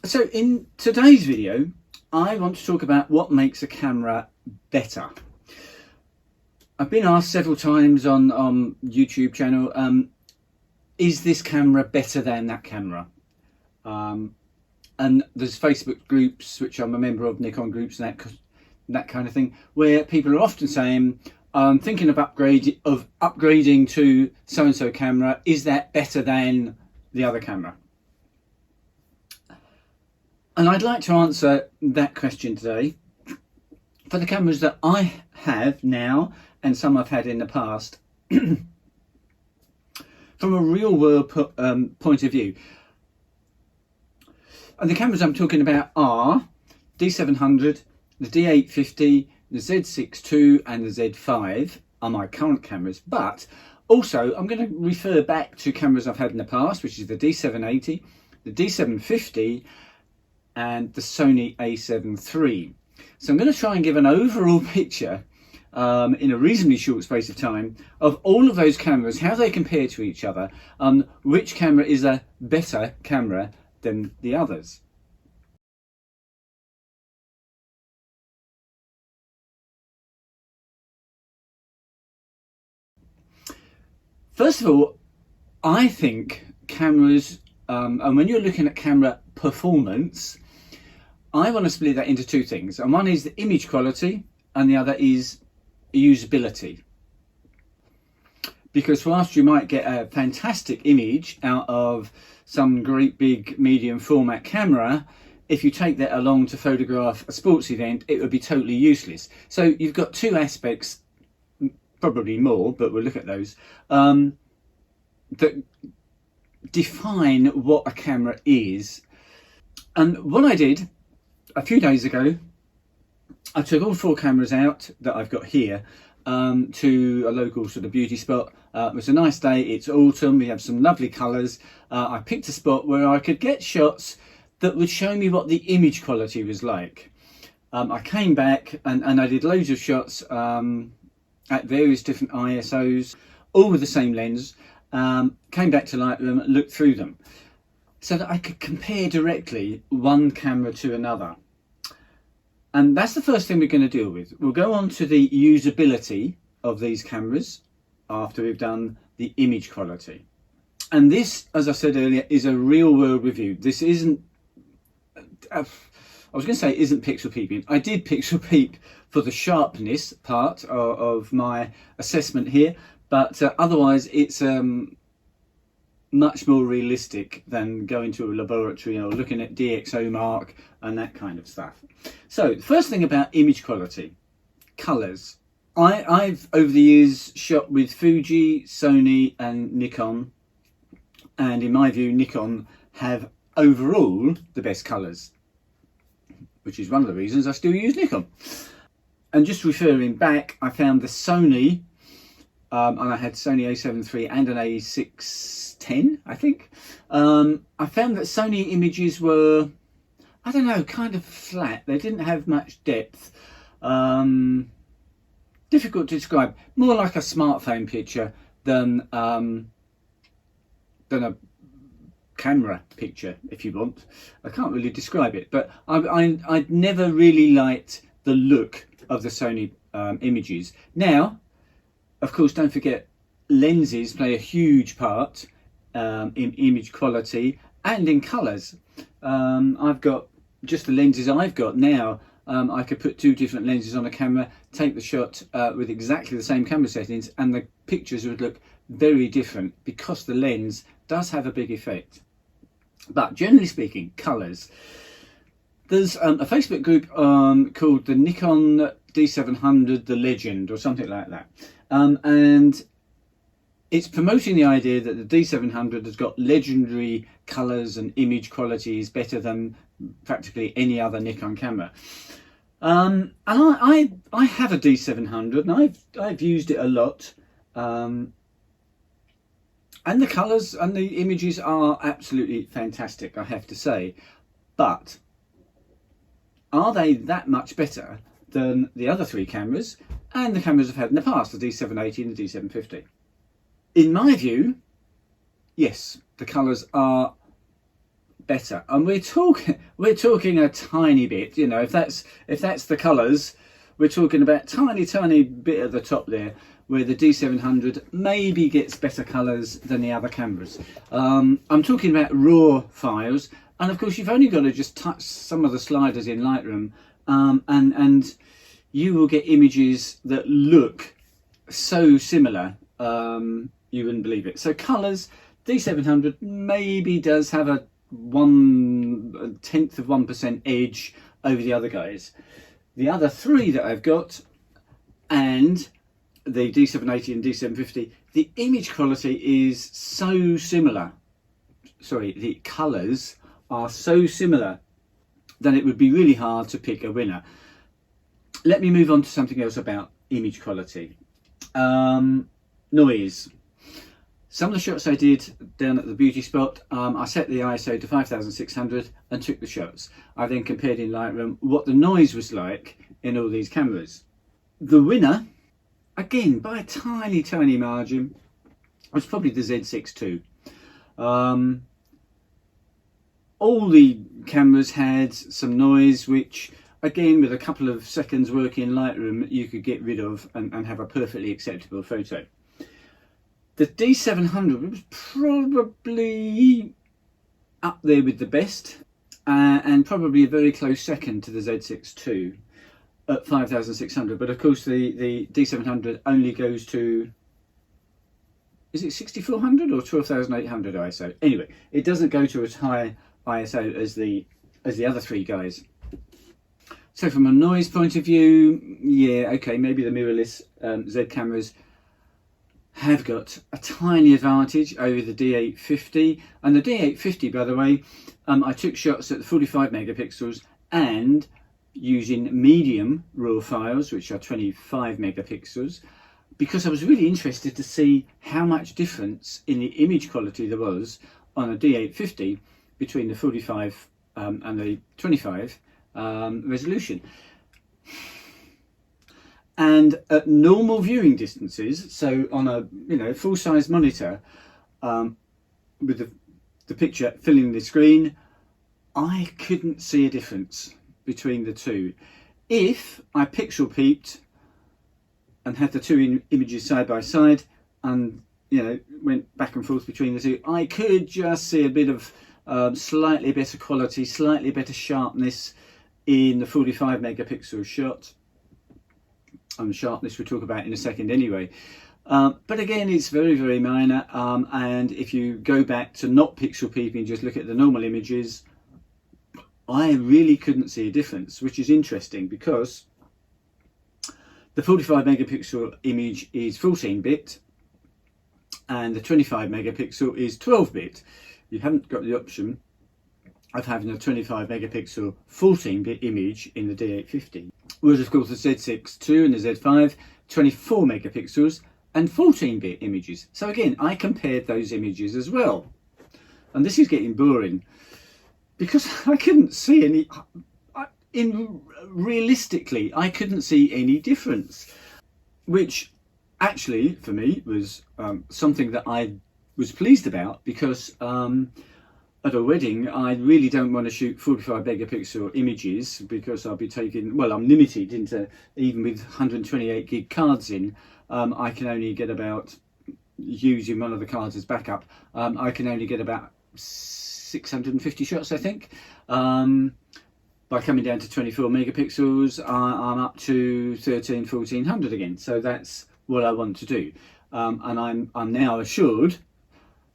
So in today's video, I want to talk about what makes a camera better. I've been asked several times on YouTube channel, is this camera better than that camera? And there's Facebook groups, which I'm a member of, Nikon groups and that kind of thing, where people are often saying, I'm thinking of upgrading to so-and-so camera, is that better than the other camera? And I'd like to answer that question today. For the cameras that I have now, and some I've had in the past, from a real world point of view. And the cameras I'm talking about are D700, the D850, the Z6 and the Z5 are my current cameras, but also I'm going to refer back to cameras I've had in the past, which is the D780, the D750 and the Sony A7 III. So I'm going to try and give an overall picture in a reasonably short space of time of all of those cameras, how they compare to each other, which camera is a better camera than the others. First of all, I think cameras, and when you're looking at camera performance, I want to split that into two things. And one is the image quality and the other is usability. Because whilst you might get a fantastic image out of some great big medium format camera, if you take that along to photograph a sports event, it would be totally useless. So you've got two aspects, probably more, but we'll look at those, that define what a camera is. And what I did a few days ago, I took all four cameras out that I've got here to a local sort of beauty spot. It was a nice day, it's autumn, we have some lovely colours. I picked a spot where I could get shots that would show me what the image quality was like. I came back and I did loads of shots at various different ISOs, all with the same lens. Came back to Lightroom, looked through them, so that I could compare directly one camera to another. And that's the first thing we're going to deal with. We'll go on to the usability of these cameras after we've done the image quality. And this, as I said earlier, is a real world review. This isn't, I was going to say isn't pixel peeping. I did pixel peep for the sharpness part of my assessment here, but otherwise it's much more realistic than going to a laboratory or looking at DxO mark and that kind of stuff. So the first thing about image quality, colours. I've over the years shot with Fuji, Sony and Nikon, and in my view Nikon have overall the best colours, which is one of the reasons I still use Nikon. And just referring back, I found the Sony, and I had Sony A7 III and an A610, I think. I found that Sony images were, I don't know, kind of flat. They didn't have much depth. Difficult to describe. More like a smartphone picture than a camera picture, if you want. I can't really describe it, but I never really liked the look of the Sony images. Now, of course, don't forget, lenses play a huge part in image quality and in colours. I've got just the lenses I've got now. I could put two different lenses on a camera, take the shot with exactly the same camera settings, and the pictures would look very different because the lens does have a big effect. But generally speaking, colours. There's a Facebook group called the Nikon D700, the Legend, or something like that. And it's promoting the idea that the D700 has got legendary colours and image qualities better than practically any other Nikon camera. And I have a D700 and I've used it a lot. And the colours and the images are absolutely fantastic, I have to say. But are they that much better than the other three cameras and the cameras I've had in the past, the D780 and the D750? In my view, yes, the colours are better, and we're talking a tiny bit. You know, if that's the colours, we're talking about tiny bit at the top there, where the D700 maybe gets better colours than the other cameras. I'm talking about raw files, and of course you've only got to just touch some of the sliders in Lightroom, and you will get images that look so similar, you wouldn't believe it. So colours, D700 maybe does have a 1/10% edge over the other guys. The other three that I've got, and the D780 and D750, the image quality is so similar. Sorry, the colours are so similar that it would be really hard to pick a winner. Let me move on to something else about image quality. Noise. Some of the shots I did down at the beauty spot, I set the ISO to 5600 and took the shots. I then compared in Lightroom what the noise was like in all these cameras. The winner, again by a tiny margin, was probably the Z6 II. All the cameras had some noise, which again with a couple of seconds work in Lightroom you could get rid of and have a perfectly acceptable photo. The D700 was probably up there with the best, and probably a very close second to the Z6 II at 5600. But of course the D700 only goes to, is it 6400 or 12800 ISO? Anyway, it doesn't go to as high ISO as the other three guys. So from a noise point of view, yeah, okay, maybe the mirrorless Z cameras have got a tiny advantage over the D850. And the D850, by the way, I took shots at the 45 megapixels and using medium raw files, which are 25 megapixels, because I was really interested to see how much difference in the image quality there was on a D850 between the 45 and the 25 resolution. And at normal viewing distances, so on a full-size monitor with the picture filling the screen, I couldn't see a difference between the two. If I pixel peeped and had the two images side by side and went back and forth between the two, I could just see a bit of slightly better quality, slightly better sharpness in the 45 megapixel shot. And sharpness we'll talk about in a second anyway. But again, it's very minor, and if you go back to not pixel peeping, just look at the normal images, I really couldn't see a difference, which is interesting because the 45 megapixel image is 14-bit and the 25 megapixel is 12-bit. You haven't got the option of having a 25 megapixel 14-bit image in the D850. Whereas of course the Z6 II and the Z5, 24 megapixels and 14-bit images. So again, I compared those images as well. And this is getting boring because I couldn't see any, realistically, I couldn't see any difference, which actually for me was something that I was pleased about, because at a wedding, I really don't want to shoot 45 megapixel images because I'll be taking, well, I'm limited into, even with 128 gig cards in, I can only get about, using one of the cards as backup, I can only get about 650 shots, I think. By coming down to 24 megapixels, I'm up to 1400 again. So that's what I want to do. And I'm now assured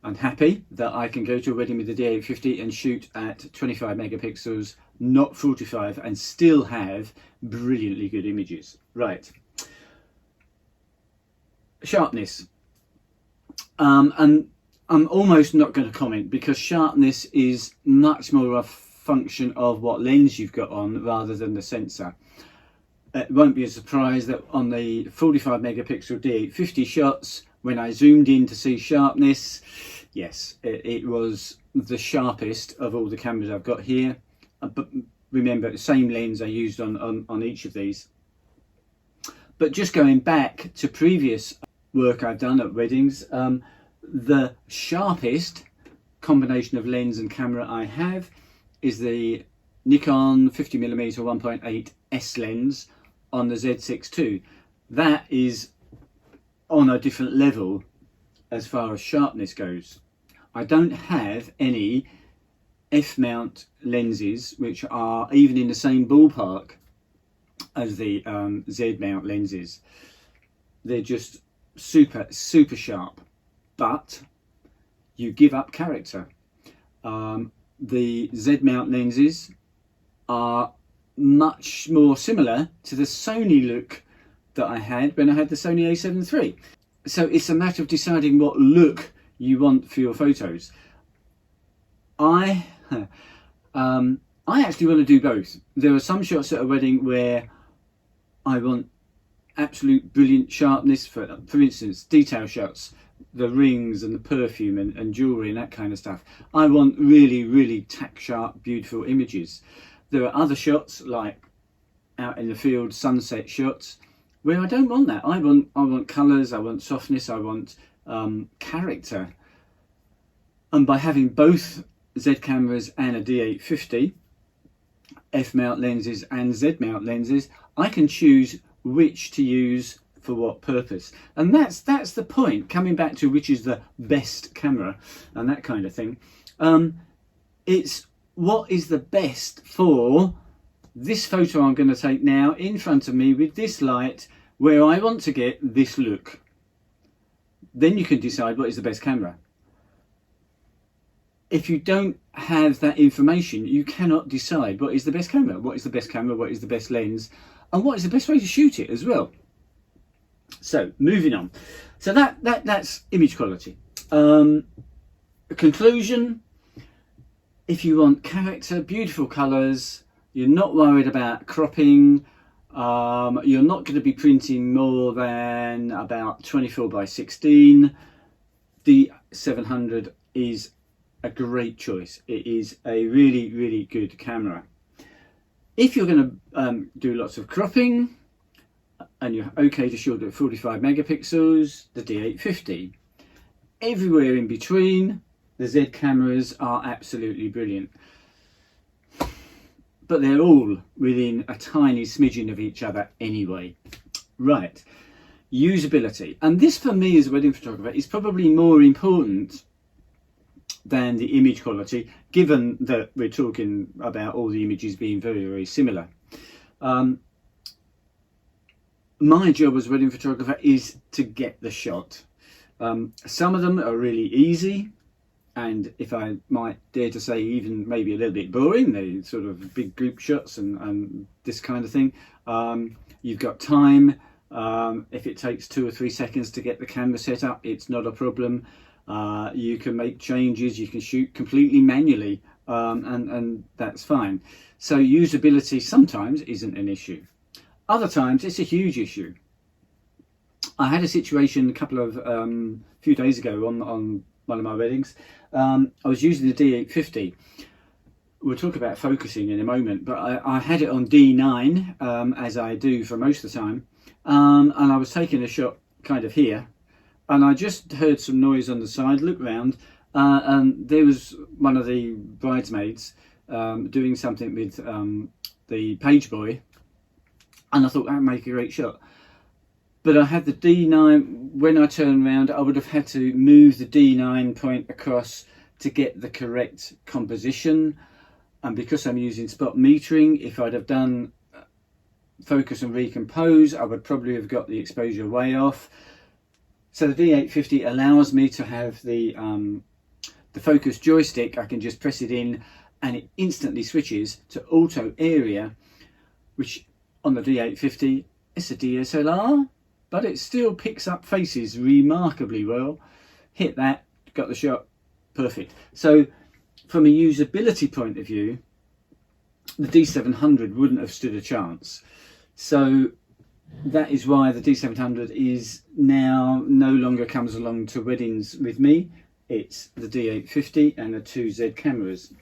and happy that I can go to a wedding with the D850 and shoot at 25 megapixels, not 45, and still have brilliantly good images. Right. Sharpness. And I'm almost not going to comment because sharpness is much more a function of what lens you've got on rather than the sensor. It won't be a surprise that on the 45 megapixel D850 shots, when I zoomed in to see sharpness, yes, it was the sharpest of all the cameras I've got here. But remember, the same lens I used on each of these. But just going back to previous work I've done at weddings, the sharpest combination of lens and camera I have is the Nikon 50mm 1.8 S lens on the Z6 II. That is on a different level as far as sharpness goes. I don't have any F-mount lenses which are even in the same ballpark as the Z-mount lenses. They're just super sharp, but you give up character. The Z-mount lenses are much more similar to the Sony look that I had when I had the Sony A7 III. So it's a matter of deciding what look you want for your photos. I actually want to do both. There are some shots at a wedding where I want absolute brilliant sharpness, for instance, detail shots, the rings and the perfume and jewellery and that kind of stuff. I want really tack sharp, beautiful images. There are other shots, like out in the field, sunset shots, where I don't want that. I want colours, I want softness, I want character. And by having both Z cameras and a D850, F-mount lenses and Z-mount lenses, I can choose which to use for what purpose. And that's the point, coming back to which is the best camera and that kind of thing. It's what is the best for this photo I'm going to take now in front of me with this light, where I want to get this look. Then you can decide what is the best camera. If you don't have that information, you cannot decide what is the best camera, what is the best camera, what is the best lens, and what is the best way to shoot it as well. So moving on. So that's image quality. Conclusion: if you want character, beautiful colours, you're not worried about cropping, you're not going to be printing more than about 24 by 16, D700 is a great choice. It is a really good camera. If you're going to do lots of cropping and you're okay to shoot at 45 megapixels, the D850. Everywhere in between, the Z cameras are absolutely brilliant. But they're all within a tiny smidgen of each other anyway. Right, usability. And this for me as a wedding photographer is probably more important than the image quality, given that we're talking about all the images being very similar. My job as a wedding photographer is to get the shot. Some of them are really easy, and if I might dare to say, even maybe a little bit boring. They sort of big group shots and this kind of thing. You've got time. If it takes 2 or 3 seconds to get the camera set up, it's not a problem. You can make changes, you can shoot completely manually, and that's fine. So usability sometimes isn't an issue. Other times it's a huge issue. I had a situation a couple of few days ago on one of my weddings. I was using the D850. We'll talk about focusing in a moment, but I had it on D9, as I do for most of the time, and I was taking a shot kind of here, and I just heard some noise on the side, looked round, and there was one of the bridesmaids doing something with the page boy, and I thought that would make a great shot. But I had the D9, when I turned around, I would have had to move the D9 point across to get the correct composition. And because I'm using spot metering, if I'd have done focus and recompose, I would probably have got the exposure way off. So the D850 allows me to have the focus joystick. I can just press it in and it instantly switches to auto area, which on the D850, it's a DSLR, but it still picks up faces remarkably well. Hit that, got the shot, perfect. So from a usability point of view, the D700 wouldn't have stood a chance. So that is why the D700 is now no longer comes along to weddings with me. It's the D850 and the 2 Z cameras.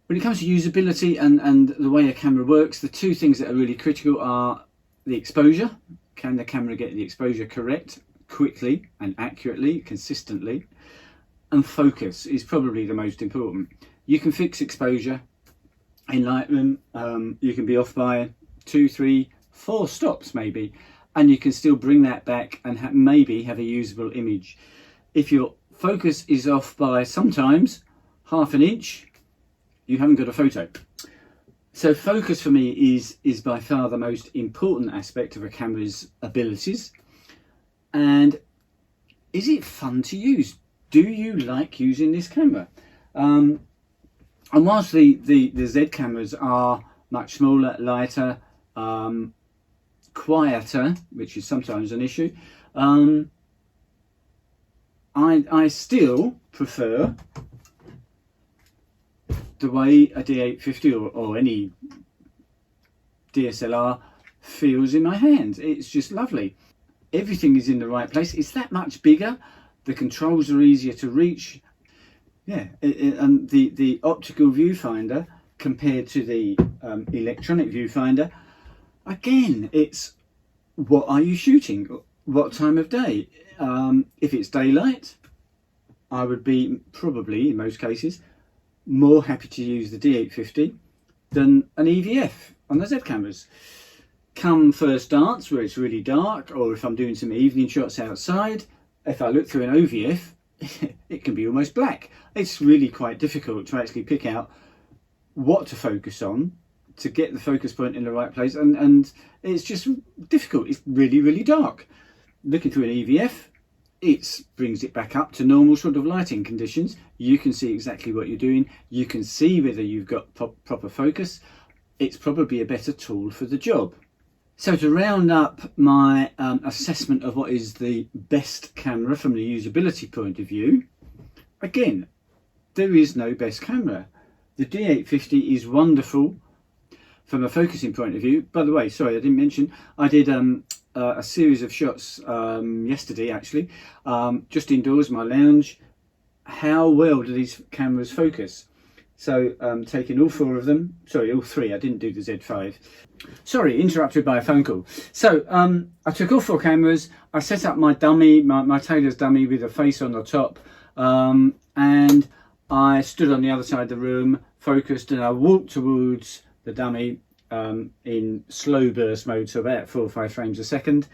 When it comes to usability and the way a camera works, the 2 things that are really critical are the exposure. Can the camera get the exposure correct, quickly and accurately, consistently? and focus is probably the most important. You can fix exposure in Lightroom. You can be off by 2, 3, 4 stops maybe, and you can still bring that back and maybe have a usable image. If your focus is off by sometimes half an inch, you haven't got a photo. So focus for me is by far the most important aspect of a camera's abilities. And is it fun to use? Do you like using this camera? And whilst the Z cameras are much smaller, lighter, quieter, which is sometimes an issue, I still prefer the way a D850 or any DSLR feels in my hands. It's just lovely. Everything is in the right place. It's that much bigger. The controls are easier to reach. Yeah, and the optical viewfinder compared to the electronic viewfinder, again, it's what are you shooting? What time of day? If it's daylight, I would be probably, in most cases, more happy to use the D850 than an EVF on the Z cameras. Come first dance where it's really dark, or if I'm doing some evening shots outside, if I look through an OVF, it can be almost black. It's really quite difficult to actually pick out what to focus on to get the focus point in the right place, and it's just difficult. It's really, really dark. Looking through an EVF, it brings it back up to normal sort of lighting conditions. You can see exactly what you're doing. You can see whether you've got proper focus. It's probably a better tool for the job. So to round up my assessment of what is the best camera from the usability point of view, again, there is no best camera. The D850 is wonderful from a focusing point of view. By the way, sorry, I didn't mention, I did a series of shots yesterday actually, just indoors, my lounge. How well do these cameras focus? So taking all 4 of them, sorry, all 3, I didn't do the Z5. Sorry, interrupted by a phone call. So I took all 4 cameras, I set up my dummy, my tailor's dummy with a face on the top, and I stood on the other side of the room, focused, and I walked towards the dummy in slow burst mode, so about 4 or 5 frames a second,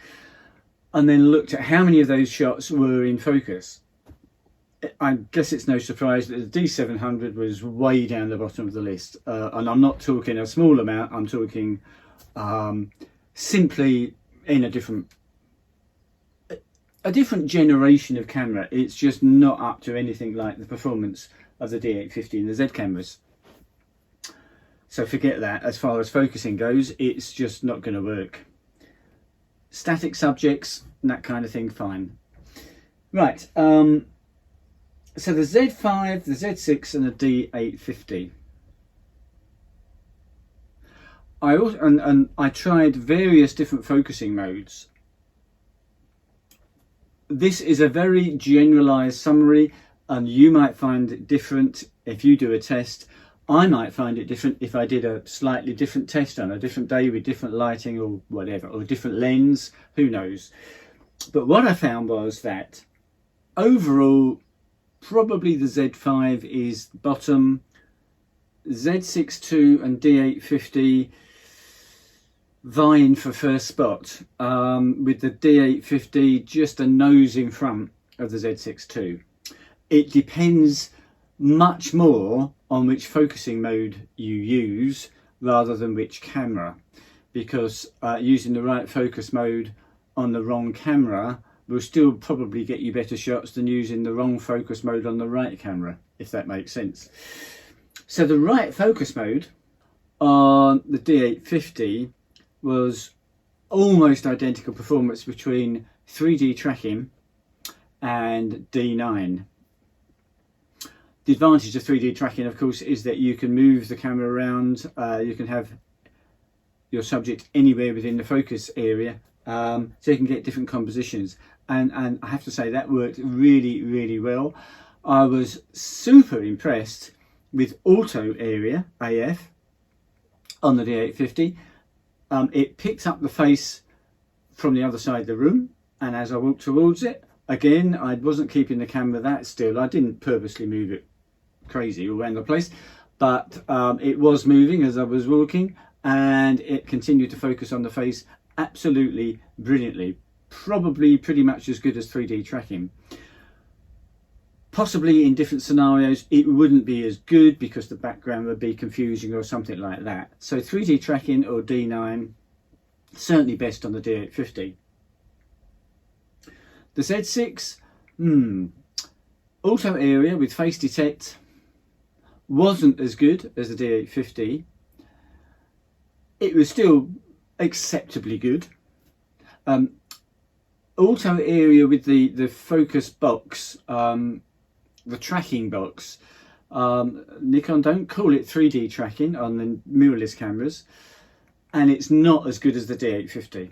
and then looked at how many of those shots were in focus. I guess it's no surprise that the D700 was way down the bottom of the list, and I'm not talking a small amount, I'm talking simply in a different generation of camera. It's just not up to anything like the performance of the D850 and the Z cameras. So forget that. As far as focusing goes, it's just not going to work. Static subjects, that kind of thing, fine. Right, so the Z5, the Z6 and the D850. I tried various different focusing modes. This is a very generalized summary, and you might find it different if you do a test. I might find it different if I did a slightly different test on a different day with different lighting or whatever, or a different lens, who knows. But what I found was that overall, probably the Z5 is bottom, Z6 II and D850 vying for first spot, with the D850 just a nose in front of the Z6 II. It depends much more on which focusing mode you use rather than which camera, because using the right focus mode on the wrong camera will still probably get you better shots than using the wrong focus mode on the right camera, if that makes sense. So the right focus mode on the D850 was almost identical performance between 3D tracking and D9. The advantage of 3D tracking, of course, is that you can move the camera around, you can have your subject anywhere within the focus area, so you can get different compositions. And I have to say that worked really, really well. I was super impressed with auto area, AF, on the D850. It picked up the face from the other side of the room, and as I walked towards it, Again, I wasn't keeping the camera that still. I didn't purposely move it crazy all around the place, but it was moving as I was walking, and it continued to focus on the face absolutely brilliantly. Probably pretty much as good as 3D tracking. Possibly in different scenarios it wouldn't be as good because the background would be confusing or something like that. So 3D tracking or D9, certainly best on the D850. The Z6, auto area with face detect wasn't as good as the D850. It was still acceptably good. Auto area with the focus box, the tracking box, Nikon don't call it 3D tracking on the mirrorless cameras, and it's not as good as the D850.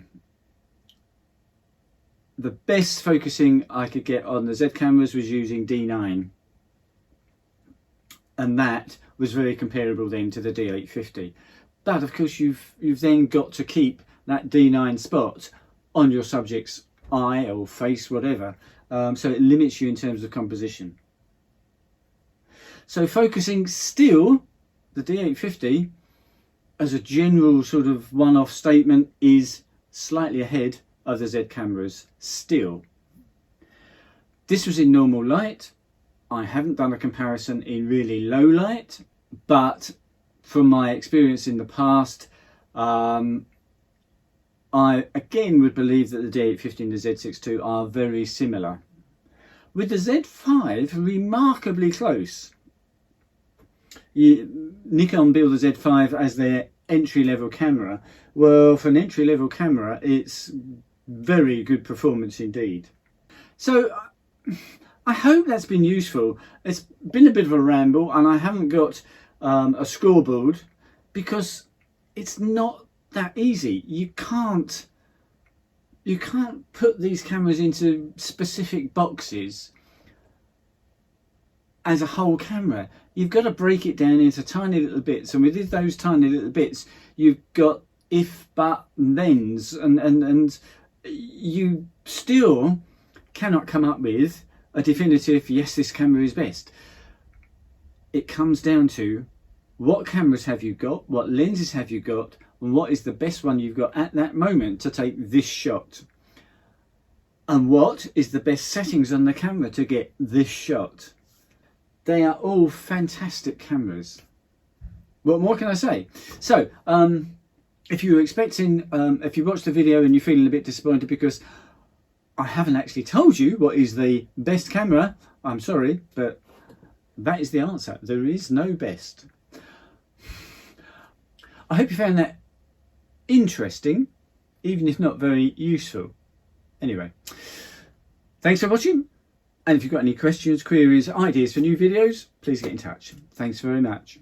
The best focusing I could get on the Z cameras was using D9, and that was very comparable then to the D850. But of course you've then got to keep that D9 spot on your subject's eye or face, whatever, so it limits you in terms of composition. So focusing still, the D850 as a general sort of one-off statement is slightly ahead of the Z cameras still. This was in normal light. I haven't done a comparison in really low light, but from my experience in the past, I again would believe that the D850 and the Z6 II are very similar. With the Z5, remarkably close. Nikon build the Z5 as their entry-level camera. Well, for an entry-level camera, it's very good performance indeed. So I hope that's been useful. It's been a bit of a ramble, and I haven't got a scoreboard because it's not that easy. You can't put these cameras into specific boxes as a whole camera. You've got to break it down into tiny little bits, and with those tiny little bits you've got if, but, and thens, and you still cannot come up with a definitive yes, this camera is best. It comes down to what cameras have you got, what lenses have you got, and what is the best one you've got at that moment to take this shot, and what is the best settings on the camera to get this shot. They are all fantastic cameras. What more can I say? So if you were expecting, if you watched the video and you're feeling a bit disappointed because I haven't actually told you what is the best camera, I'm sorry, but that is the answer. There is no best. I hope you found that interesting, even if not very useful. Anyway, thanks for watching. And if you've got any questions, queries, ideas for new videos, please get in touch. Thanks very much.